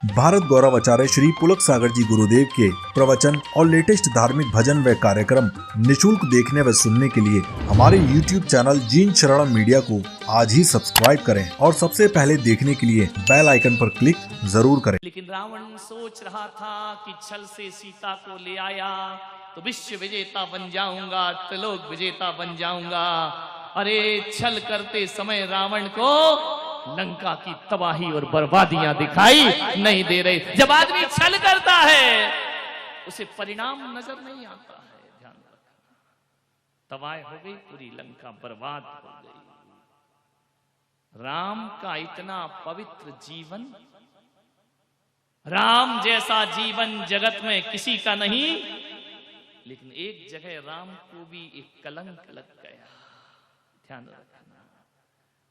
भारत गौरव आचार्य श्री पुलक सागर जी गुरुदेव के प्रवचन और लेटेस्ट धार्मिक भजन व कार्यक्रम निशुल्क देखने व सुनने के लिए हमारे YouTube चैनल जीन शरणम मीडिया को आज ही सब्सक्राइब करें और सबसे पहले देखने के लिए बेल आइकन पर क्लिक जरूर करें। लेकिन रावण सोच रहा था कि छल से सीता को ले आया तो विश्व विजेता बन जाऊंगा, त्रिलोक विजेता बन जाऊंगा। अरे छल करते समय रावण को लंका की तबाही और बर्बादियां दिखाई नहीं दे रही। जब आदमी छल करता है उसे परिणाम नजर नहीं आता है। ध्यान रखना, तबाही हो गई, पूरी लंका बर्बाद हो गई। राम का इतना पवित्र जीवन, राम जैसा जीवन जगत में किसी का नहीं, लेकिन एक जगह राम को भी एक कलंक लग गया। ध्यान रखना,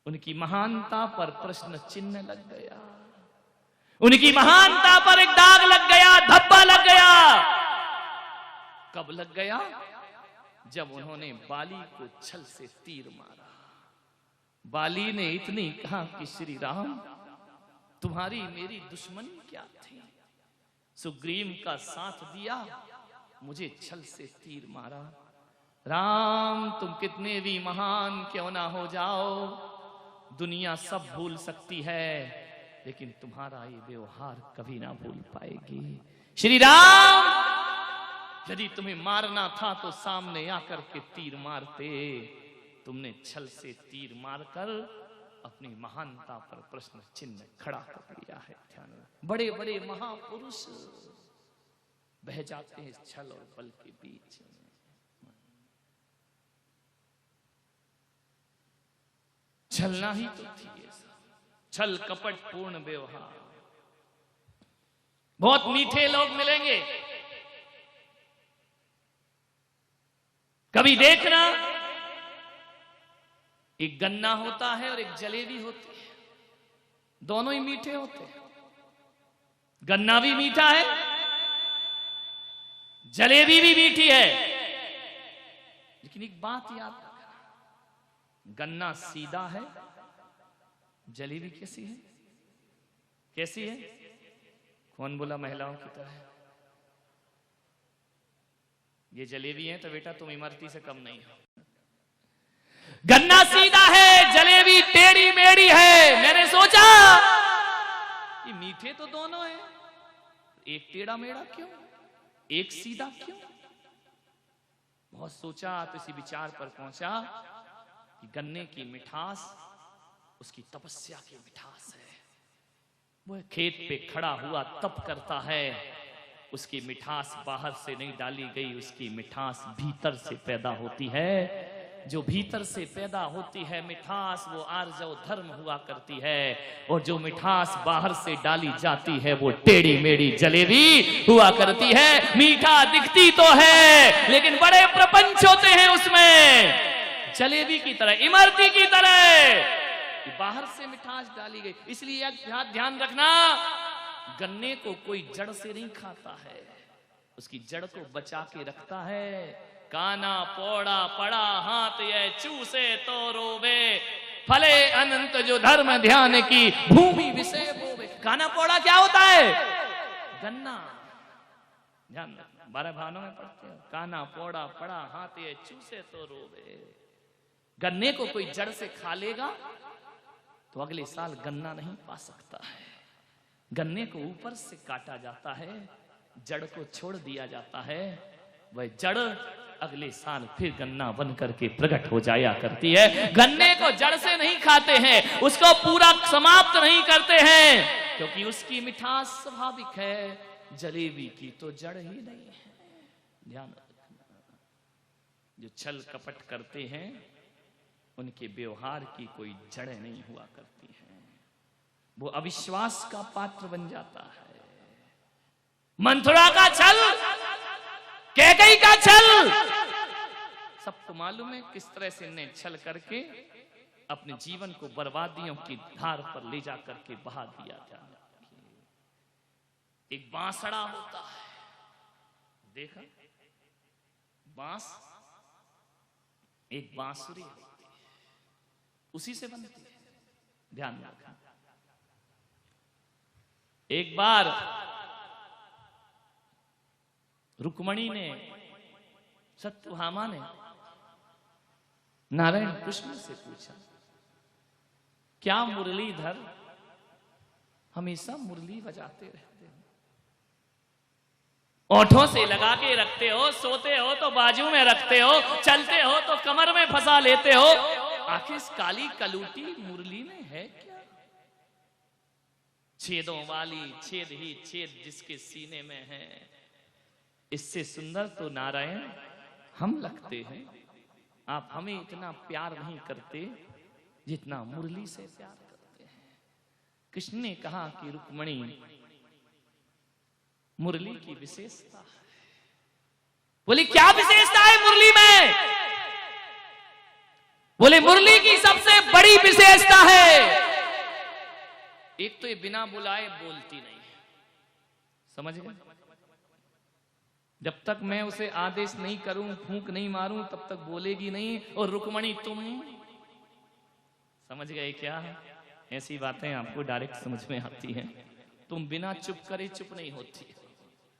उनकी महानता पर प्रश्न चिन्ह लग गया, उनकी महानता पर एक दाग लग गया, धब्बा लग गया। कब लग गया? जब उन्होंने बाली को छल से तीर मारा। बाली ने इतनी कहा कि श्री राम, तुम्हारी मेरी दुश्मनी क्या थी? सुग्रीव का साथ दिया, मुझे छल से तीर मारा। राम, तुम कितने भी महान क्यों ना हो जाओ, दुनिया सब भूल सकती है, लेकिन तुम्हारा ये व्यवहार कभी ना भूल पाएगी। श्री राम, यदि तुम्हें मारना था तो सामने आकर के तीर मारते। तुमने छल से तीर मारकर अपनी महानता पर प्रश्न चिन्ह खड़ा कर दिया है। ध्यान, बड़े बड़े महापुरुष बह जाते हैं छल और बल के बीच। छलना ही तो थी ये सब, छल कपट पूर्ण व्यवहार। बहुत मीठे लोग मिलेंगे, कभी देखना, एक गन्ना होता है और एक जलेबी होती है, दोनों ही मीठे होते हैं। गन्ना भी मीठा है, जलेबी भी मीठी है, लेकिन एक बात याद रखना, गन्ना सीधा है, जलेबी कैसी है? कैसी है? कौन बोला महिलाओं की तरह? ये जलेबी है तो बेटा तुम इमरती से कम नहीं हो। गन्ना सीधा है, जलेबी टेढ़ी मेढ़ी है। मैंने सोचा ये मीठे तो दोनों हैं, एक टेढ़ा मेढ़ा क्यों, एक सीधा क्यों? बहुत सोचा तो इसी विचार पर पहुंचा कि गन्ने की मिठास उसकी तपस्या की मिठास है। वो खेत पे खड़ा हुआ तप करता है, उसकी मिठास बाहर से नहीं डाली गई, उसकी मिठास भीतर से पैदा होती है। जो भीतर से पैदा होती है मिठास, वो आर्जव धर्म हुआ करती है, और जो मिठास बाहर से डाली जाती है वो टेढ़ी मेढ़ी जलेबी हुआ करती है। मीठा दिखती तो है, लेकिन बड़े प्रपंच होते हैं उसमें। जलेबी की तरह, इमरती की तरह बाहर से मिठास डाली गई। इसलिए ध्यान रखना, गन्ने को कोई जड़ से नहीं खाता है, उसकी जड़ को बचा के रखता है। काना पौड़ा पड़ा हाथ ये चूसे तो रोवे, फले अनंत जो धर्म ध्यान की भूमि विषय बोवे। काना पौड़ा क्या होता है? गन्ना। ध्यान रखना, 12 भानों में पढ़ते हैं, काना पौड़ा पड़ा हाथ ये चूसे तो रोवे। गन्ने को कोई जड़ से खा लेगा तो अगले साल गन्ना नहीं पा सकता है। गन्ने को ऊपर से काटा जाता है, जड़ को छोड़ दिया जाता है, वह जड़ अगले साल फिर गन्ना बन करके प्रकट हो जाया करती है। गन्ने को जड़ से नहीं खाते हैं, उसको पूरा समाप्त नहीं करते हैं, क्योंकि उसकी मिठास स्वाभाविक है। जलेबी की तो जड़ ही नहीं है। ध्यान रखना, जो छल कपट करते हैं उनके व्यवहार की कोई जड़ें नहीं हुआ करती हैं, वो अविश्वास का पात्र बन जाता है। मंथुरा का छल, कैकेयी का छल, सबको मालूम है किस तरह से इन्हें छल करके अपने जीवन को बर्बादियों की धार पर ले जा करके बहा दिया जाए। एक बांसड़ा होता है, देखा, बांस एक बांसुरी होती है, उसी से बनती है। ध्यान रखना, एक बार रुक्मणी ने, सत्यभामा ने नारायण कृष्ण से पूछा, क्या मुरलीधर हमेशा मुरली बजाते रहते हो, ओठों से लगा के रखते हो, सोते हो तो बाजू में रखते हो, चलते हो तो कमर में फंसा लेते हो, आखिर इस काली कलूटी मुरली में है क्या? छेदों वाली छेद ही छेद जिसके सीने में है, इससे सुंदर तो नारायण हम लगते हैं। आप हमें इतना प्यार नहीं करते जितना मुरली से प्यार करते हैं। कृष्ण ने कहा कि रुक्मणी, मुरली की विशेषता है। बोली क्या विशेषता है मुरली में? बोले मुरली की सबसे बड़ी विशेषता है, एक तो ये बिना बुलाए बोलती नहीं है, समझ गए? जब तक मैं उसे आदेश नहीं करूं, फूंक नहीं मारूं, तब तक बोलेगी नहीं। और रुक्मणी तुम समझ गए क्या? ऐसी बातें आपको डायरेक्ट समझ में आती हैं। तुम बिना चुप करे चुप नहीं होती।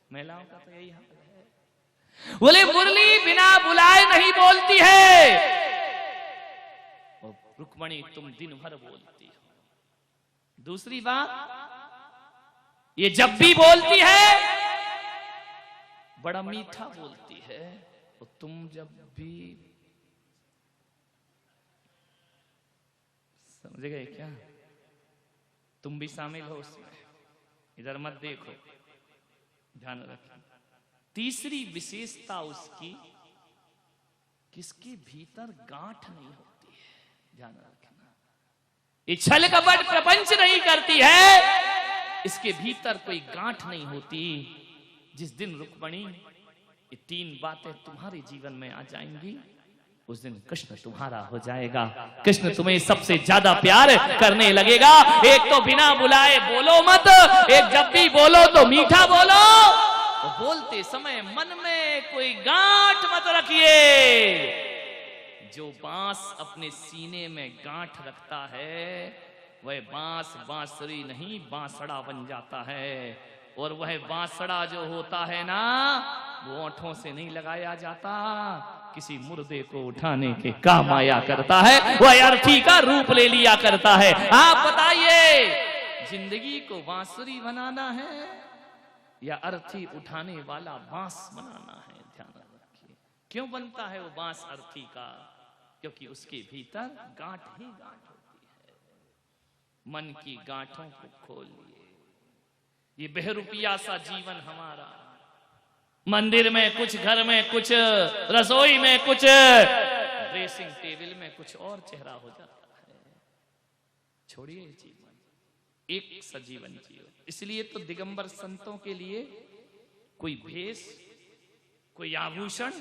महिलाओं का तो यही हाल है। बोले मुरली बिना बुलाए नहीं बोलती है, और रुक्मणी तुम दिन भर बोलती हो। दूसरी बात, ये जब भी बोलती है बड़ा मीठा बोलती है, और तुम जब भी, समझ गए क्या? तुम भी शामिल हो उसमें, इधर मत देखो, ध्यान रखना। तीसरी विशेषता उसकी, किसके भीतर गांठ नहीं होती है, ध्यान रखना। ये छल कपट प्रपंच नहीं करती है, इसके भीतर कोई गांठ नहीं होती। जिस दिन रुक्मणी ये तीन बातें तुम्हारे जीवन में आ जाएंगी, उस दिन कृष्ण तुम्हारा हो जाएगा। कृष्ण तुम्हें सबसे ज्यादा प्यार करने लगेगा। एक तो बिना बुलाए बोलो मत, एक जब भी बोलो तो मीठा बोलो, और बोलते समय मन में कोई गांठ मत रखिए। जो बांस अपने सीने में गांठ रखता है, वह बांस बांसुरी नहीं बांसड़ा बन जाता है। और वह बांसड़ा जो होता है ना, वो ओंठों से नहीं लगाया जाता, किसी मुर्दे को उठाने के काम आया करता है, वह अर्थी का रूप ले लिया करता है। आप बताइए, जिंदगी को बांसुरी बनाना है या अर्थी उठाने वाला बांस बनाना है? ध्यान रखिए। क्यों बनता है वो बांस अर्थी का? क्योंकि उसके भीतर गांठ ही गांठ होती है। मन की गांठों को खोलिए। ये बहरूपिया सा जीवन हमारा, मंदिर में कुछ, घर में कुछ, रसोई में कुछ, ड्रेसिंग टेबल में कुछ और चेहरा हो जाता है। छोड़िए जीवन, एक सजीवन जीवन। इसलिए तो दिगंबर संतों के लिए कोई भेष, कोई आभूषण,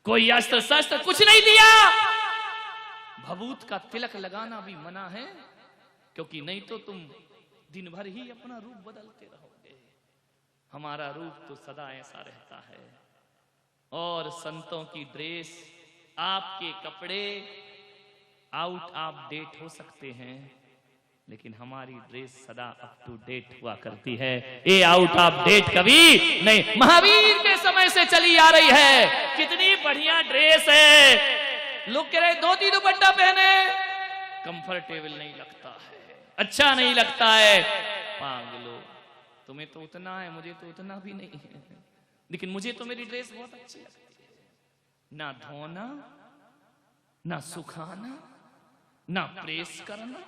कोई अस्त्र शस्त्र कुछ नहीं दिया। भभूत का तिलक लगाना भी मना है, क्योंकि नहीं तो तुम दिन भर ही अपना रूप बदलते रहोगे। हमारा रूप तो सदा ऐसा रहता है। और संतों की ड्रेस, आपके कपड़े आउट ऑफ डेट हो सकते हैं, लेकिन हमारी ड्रेस सदा अप टू डेट हुआ करती है। ये आउट ऑफ डेट कभी नहीं, महावीर के समय से चली आ रही है। कितनी बढ़िया ड्रेस है, लोग कह रहे धोती दुपट्टा पहने, कंफर्टेबल नहीं लगता है, अच्छा नहीं लगता है। पागलो, तुम्हें तो उतना है, मुझे तो उतना भी नहीं है, लेकिन मुझे तो मेरी ड्रेस बहुत अच्छी लगती है। ना धोना, ना सुखाना, ना प्रेस करना,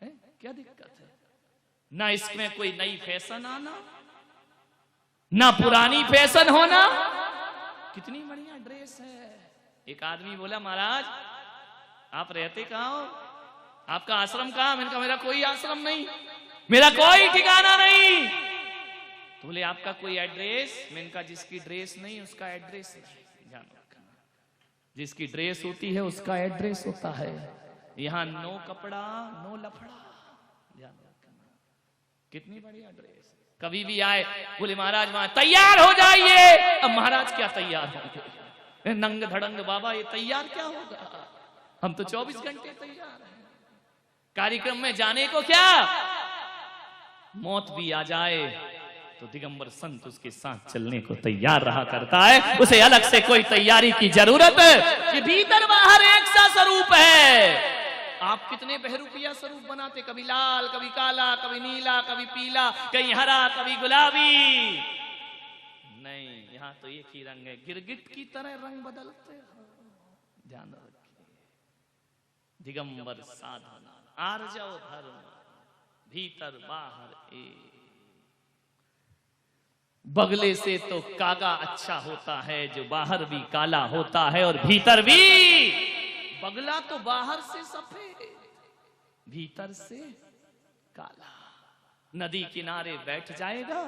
है? क्या दिक्कत है? ना इसमें कोई नई फैशन आना, ना पुरानी फैशन होना। कितनी बढ़िया ड्रेस है। एक आदमी बोला, महाराज आप रहते कहाँ हो? आपका आश्रम कहाँ? मैंने कहा मेरा कोई आश्रम नहीं, मेरा कोई ठिकाना नहीं। तो बोले आपका कोई एड्रेस? मैंने कहा जिसकी ड्रेस नहीं उसका एड्रेस नहीं। ध्यान रखना, जिसकी ड्रेस होती है उसका एड्रेस होता है। यहाँ नो कपड़ा नो लफड़ा। ध्यान रखना, कितनी बढ़िया ड्रेस। कभी भी आए बोले महाराज वहां तैयार हो जाइए। अब महाराज क्या तैयार होंगे? नंग धड़ंग बाबा ये तैयार क्या होगा? हम तो 24 घंटे तैयार हैं। कार्यक्रम में जाने को क्या, मौत भी आ जाए तो दिगंबर संत उसके साथ चलने को तैयार रहा करता है। उसे अलग से कोई तैयारी की जरूरत है। ये भीतर बाहर एक सा स्वरूप है। आप कितने बहरूपिया स्वरूप बनाते, कभी लाल, कभी काला, कभी नीला, कभी पीला, कहीं हरा, कभी गुलाबी। नहीं, यहाँ तो एक ही रंग है। गिरगिट की तरह रंग बदलते हो, ध्यान रखिए। दिगंबर साधना, आर्जव धर्म, भीतर बाहर एक। बगले से तो कागा अच्छा होता है जो बाहर भी काला होता है और भीतर भी। बगला तो बाहर से सफेद, भीतर से काला। नदी किनारे बैठ जाएगा,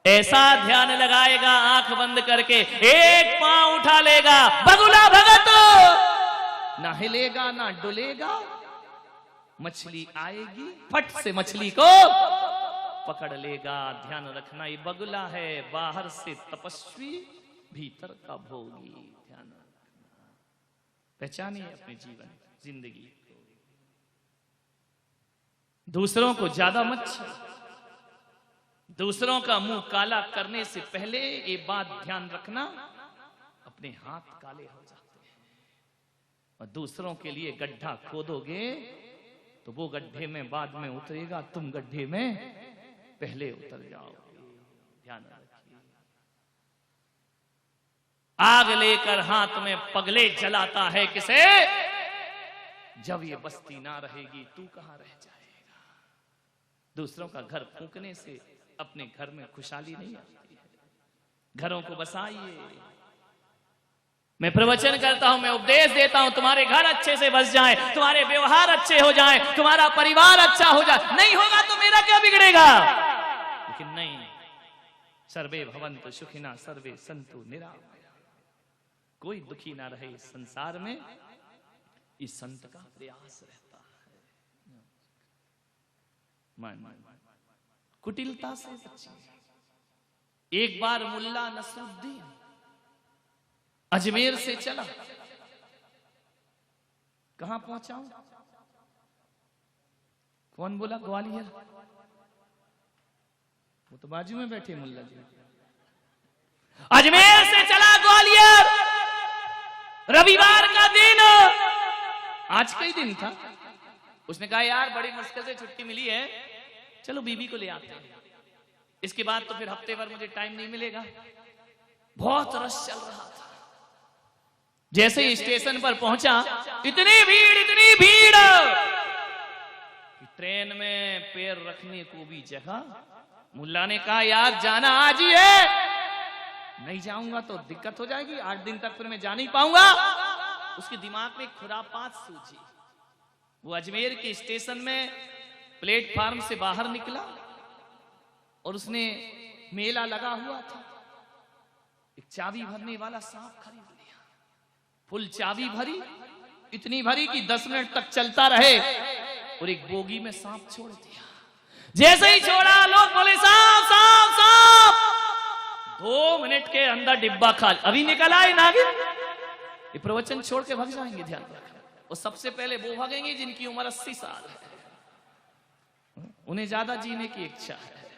ऐसा ध्यान लगाएगा आंख बंद करके, एक पांव उठा लेगा, बगुला भगत ना हिलेगा ना डुलेगा। मछली आएगी, फट से मछली को पकड़ लेगा। ध्यान रखना, ये बगुला है, बाहर से तपस्वी, भीतर का भोगी। ध्यान रखना, पहचानिए अपने जीवन जिंदगी। दूसरों को ज्यादा मत छेड़ो। दूसरों का मुंह काला करने से पहले ये बात ध्यान रखना, अपने हाथ काले हो जाते हैं। और दूसरों के लिए गड्ढा खोदोगे तो वो गड्ढे में बाद में उतरेगा, तुम गड्ढे में पहले उतर जाओगे। ध्यान रखिए। आग लेकर हाथ में पगले जलाता है किसे? जब ये बस्ती ना रहेगी तू कहां रह जाएगा। दूसरों का घर फूंकने से अपने घर में खुशहाली नहीं आती है। घरों को बसाइए। मैं प्रवचन करता हूं, मैं उपदेश देता हूं, तुम्हारे घर अच्छे से बस जाए, तुम्हारे व्यवहार अच्छे हो जाए, तुम्हारा परिवार अच्छा हो जाए। नहीं होगा तो मेरा क्या बिगड़ेगा? लेकिन नहीं, सर्वे भवन्तु सुखिनः सर्वे सन्तु निरामयाः। कोई दुखी ना रहे इस संसार में, इस संत का प्रयास रहता है। मन कुटिलता से बचिए। एक बार मुल्ला नसरुद्दीन अजमेर से चला। कहां पहुंचाऊं? कौन बोला? ग्वालियर। वो तो बाजू में बैठे मुल्ला जी। अजमेर से चला ग्वालियर। रविवार का दिन, आज का ही दिन था। उसने कहा यार बड़ी मुश्किल से छुट्टी मिली है, चलो बीबी को ले आते हैं। इसके बाद तो फिर हफ्ते भर मुझे टाइम नहीं मिलेगा। बहुत रश चल रहा था। जैसे ही स्टेशन पर पहुंचा, इतनी भीड़ कि ट्रेन में पैर रखने को भी जगह। मुल्ला ने कहा यार जाना आज ही है, नहीं जाऊंगा तो दिक्कत हो जाएगी, 8 दिन तक फिर मैं जा नहीं पाऊंगा। उसके दिमाग में खुरापात सूझी। वो अजमेर के स्टेशन में प्लेटफार्म से बाहर निकला और उसने, मेला लगा हुआ था, एक चाबी भरने वाला सांप खरीद लिया। फुल चाबी भरी, इतनी भरी कि 10 मिनट तक चलता रहे, और एक बोगी में सांप छोड़ दिया। जैसे ही छोड़ा लोग बोले सांप सांप सांप। 2 मिनट के अंदर डिब्बा खाली। अभी निकल आए नागिन। ये प्रवचन छोड़ के भाग जाएंगे, ध्यान रखना। और सबसे पहले वो भागेंगे जिनकी उम्र 80 साल है, उन्हें ज्यादा जीने की इच्छा है।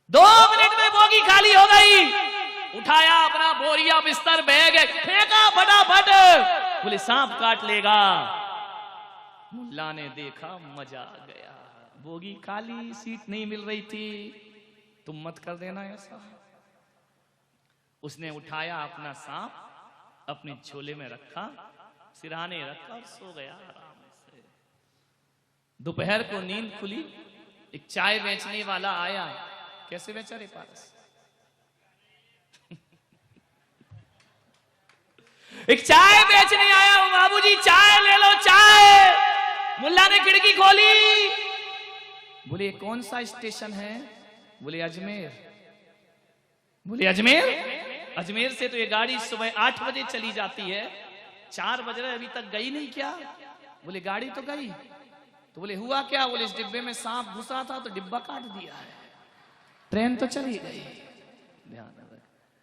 2 मिनट में बोगी खाली हो गई। उठाया अपना बोरिया बिस्तर बैग फेंका फटाफट, बोले सांप काट लेगा। मुल्ला ने देखा, मजा आ गया। बोगी खाली, सीट नहीं मिल रही थी। तुम मत कर देना ऐसा। उसने उठाया अपना सांप, अपने झोले में रखा, सिरहाने रखा और सो गया आराम से। दोपहर को नींद खुली। एक चाय बेचने वाला आया। कैसे बेचा रे पारस? एक चाय बेचने आया हूं बाबूजी, चाय ले लो चाय। मुल्ला ने खिड़की खोली। बोले कौन सा स्टेशन है? बोले अजमेर। बोले अजमेर? अजमेर से तो ये गाड़ी सुबह 8 बजे चली जाती है, 4 बज रहे अभी तक गई नहीं क्या? बोले गाड़ी तो गई। तो बोले हुआ क्या? बोले इस डिब्बे में सांप घुसा था तो डिब्बा काट दिया है, ट्रेन तो चली गई। ध्यान रख,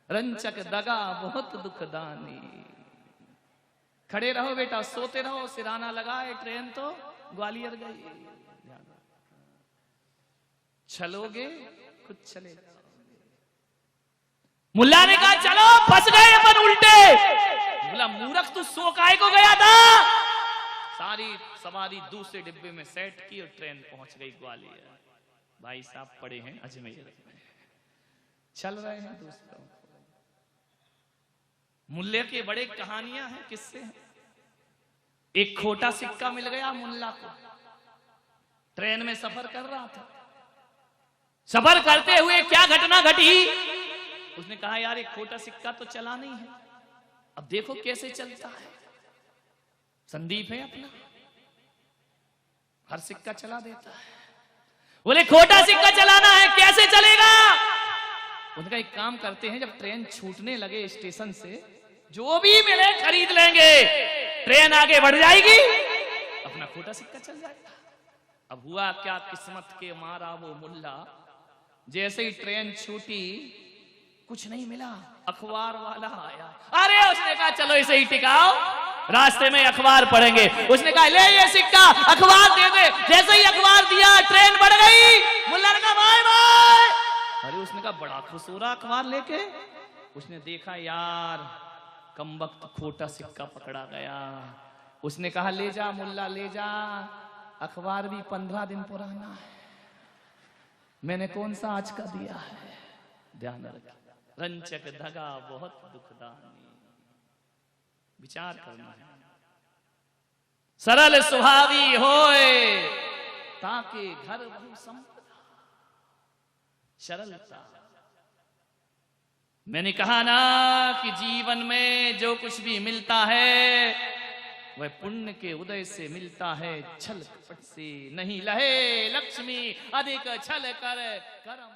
रंचक दगा बहुत दुखदानी। खड़े रहो बेटा, सोते रहो, सिराना लगाए, ट्रेन तो ग्वालियर गई। छलोगे खुद चलेगा। मुल्ला ने कहा चलो फंस गए अपन उल्टे। बोला मूर्ख तू सो काय को गया था। सारी सवारी दूसरे डिब्बे में सेट की और ट्रेन पहुंच गई ग्वालियर। भाई साहब पड़े हैं अजमेर में, चल रहे हैं दूसरों। मुल्ले के बड़े कहानियां हैं, किस्से हैं। एक खोटा सिक्का मिल गया मुल्ला को, ट्रेन में सफर कर रहा था। सफर करते हुए क्या घटना घटी, उसने कहा यार एक खोटा सिक्का तो चला नहीं है, अब देखो कैसे चलता है। संदीप है अपना, हर सिक्का चला देता है। बोले खोटा सिक्का चलाना है, कैसे चलेगा। उनका एक काम करते हैं, जब ट्रेन छूटने लगे स्टेशन से, जो भी मिले खरीद लेंगे, ट्रेन आगे बढ़ जाएगी, अपना खोटा सिक्का चल जाएगा। अब हुआ क्या, किस्मत के मारा वो मुल्ला जैसे ही ट्रेन छूटी कुछ नहीं मिला, अखबार वाला आया। अरे उसने कहा चलो इसे ही टिकाओ, रास्ते में अखबार पढ़ेंगे। उसने कहा ले ये सिक्का, अखबार दे दे। जैसे ही अखबार दिया ट्रेन बढ़ गई। मुल्ला ने कहा बाय बाय। अरे उसने कहा बड़ा खुश हो रहा अखबार लेके। उसने देखा यार कमबख्त खोटा सिक्का पकड़ा गया। उसने कहा ले जा मुल्ला ले जा, अखबार भी 15 दिन पुराना है, मैंने कौन सा आज का दिया है। ध्यान रखना, रंचक धगा बहुत दुखदानी। विचार करना है, सरल सुहावी होए ताके घर बहु संपदा। सरलता। मैंने कहा ना कि जीवन में जो कुछ भी मिलता है वह पुण्य के उदय से मिलता है, छल कपट से नहीं। लहे लक्ष्मी अधिक छल कर कर्म